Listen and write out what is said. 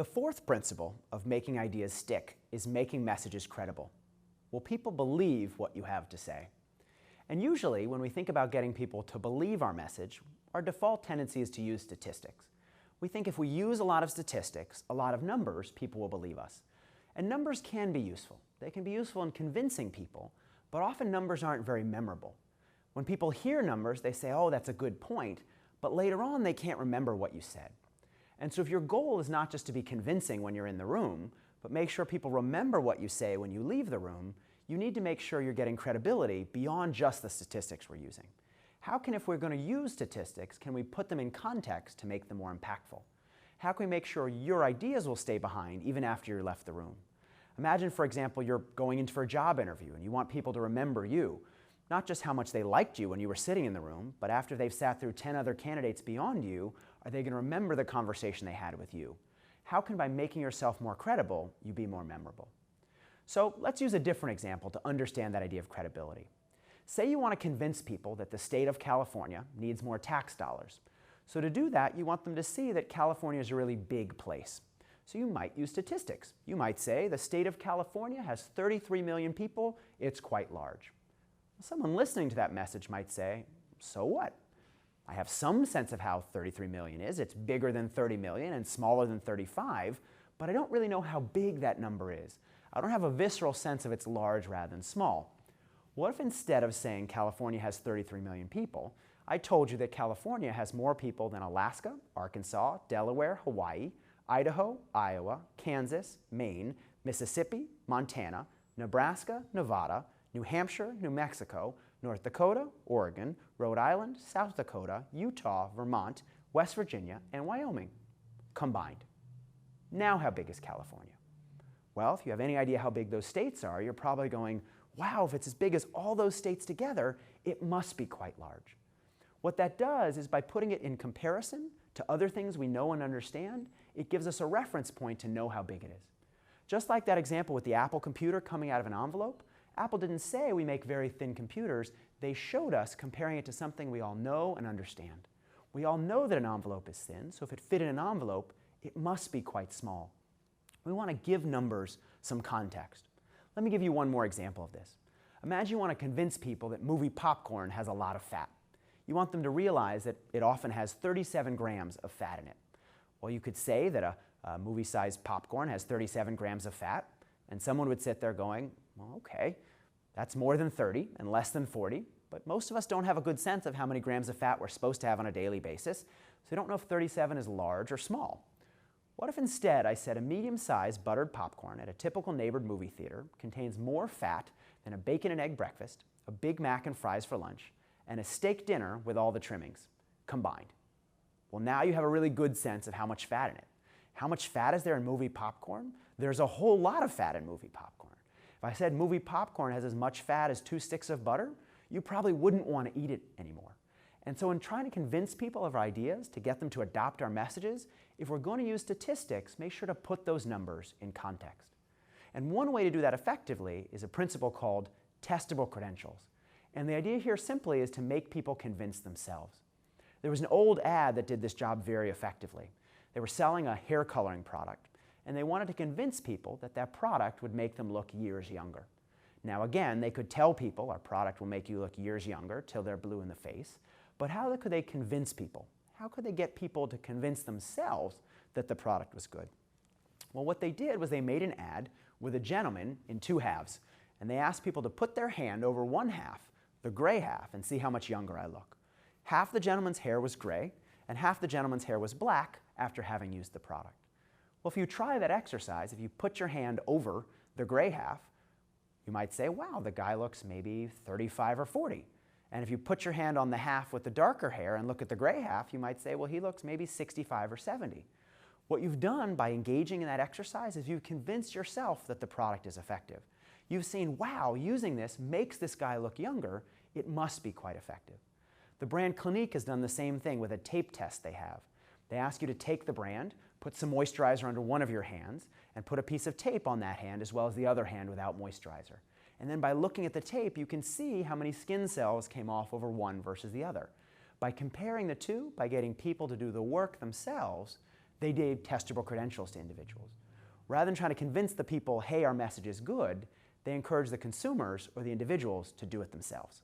The fourth principle of making ideas stick is making messages credible. Will people believe what you have to say? And usually, when we think about getting people to believe our message, our default tendency is to use statistics. We think if we use a lot of statistics, a lot of numbers, people will believe us. And numbers can be useful. They can be useful in convincing people, but often numbers aren't very memorable. When people hear numbers, they say, oh, that's a good point, but later on they can't remember what you said. And so if your goal is not just to be convincing when you're in the room, but make sure people remember what you say when you leave the room, you need to make sure you're getting credibility beyond just the statistics we're using. How can, if we're going to use statistics, can we put them in context to make them more impactful? How can we make sure your ideas will stay behind even after you're left the room? Imagine, for example, you're going in for a job interview and you want people to remember you, not just how much they liked you when you were sitting in the room, but after they've sat through 10 other candidates beyond you, are they going to remember the conversation they had with you? How can, by making yourself more credible, you be more memorable? So let's use a different example to understand that idea of credibility. Say you want to convince people that the state of California needs more tax dollars. So to do that, you want them to see that California is a really big place. So you might use statistics. You might say the state of California has 33 million people, it's quite large. Someone listening to that message might say, so what? I have some sense of how 33 million is. It's bigger than 30 million and smaller than 35, but I don't really know how big that number is. I don't have a visceral sense of it's large rather than small. What if instead of saying California has 33 million people, I told you that California has more people than Alaska, Arkansas, Delaware, Hawaii, Idaho, Iowa, Kansas, Maine, Mississippi, Montana, Nebraska, Nevada, New Hampshire, New Mexico, North Dakota, Oregon, Rhode Island, South Dakota, Utah, Vermont, West Virginia, and Wyoming combined. Now how big is California? Well, if you have any idea how big those states are, you're probably going, wow, if it's as big as all those states together, it must be quite large. What that does is by putting it in comparison to other things we know and understand, it gives us a reference point to know how big it is. Just like that example with the Apple computer coming out of an envelope, Apple didn't say we make very thin computers, they showed us comparing it to something we all know and understand. We all know that an envelope is thin, so if it fit in an envelope, it must be quite small. We want to give numbers some context. Let me give you one more example of this. Imagine you want to convince people that movie popcorn has a lot of fat. You want them to realize that it often has 37 grams of fat in it. Well, you could say that a movie-sized popcorn has 37 grams of fat, and someone would sit there going, well, okay, that's more than 30 and less than 40, but most of us don't have a good sense of how many grams of fat we're supposed to have on a daily basis, so we don't know if 37 is large or small. What if instead I said a medium-sized buttered popcorn at a typical neighborhood movie theater contains more fat than a bacon and egg breakfast, a Big Mac and fries for lunch, and a steak dinner with all the trimmings combined? Well, now you have a really good sense of how much fat in it. How much fat is there in movie popcorn? There's a whole lot of fat in movie popcorn. If I said movie popcorn has as much fat as 2 sticks of butter, you probably wouldn't want to eat it anymore. And so in trying to convince people of our ideas, to get them to adopt our messages, if we're going to use statistics, make sure to put those numbers in context. And one way to do that effectively is a principle called testable credentials. And the idea here simply is to make people convince themselves. There was an old ad that did this job very effectively. They were selling a hair coloring product, and they wanted to convince people that that product would make them look years younger. Now again, they could tell people our product will make you look years younger till they're blue in the face, but how could they convince people? How could they get people to convince themselves that the product was good? Well, what they did was they made an ad with a gentleman in 2 halves, and they asked people to put their hand over one half, the gray half, and see how much younger I look. Half the gentleman's hair was gray, and half the gentleman's hair was black after having used the product. Well, if you try that exercise, if you put your hand over the gray half, you might say, wow, the guy looks maybe 35 or 40. And if you put your hand on the half with the darker hair and look at the gray half, you might say, well, he looks maybe 65 or 70. What you've done by engaging in that exercise is you've convinced yourself that the product is effective. You've seen, wow, using this makes this guy look younger. It must be quite effective. The brand Clinique has done the same thing with a tape test they have. They ask you to take the brand, put some moisturizer under one of your hands, and put a piece of tape on that hand as well as the other hand without moisturizer. And then by looking at the tape, you can see how many skin cells came off over one versus the other. By comparing the two, by getting people to do the work themselves, They gave testable credentials to individuals. Rather than trying to convince the people, hey, our message is good, they encouraged the consumers or the individuals to do it themselves.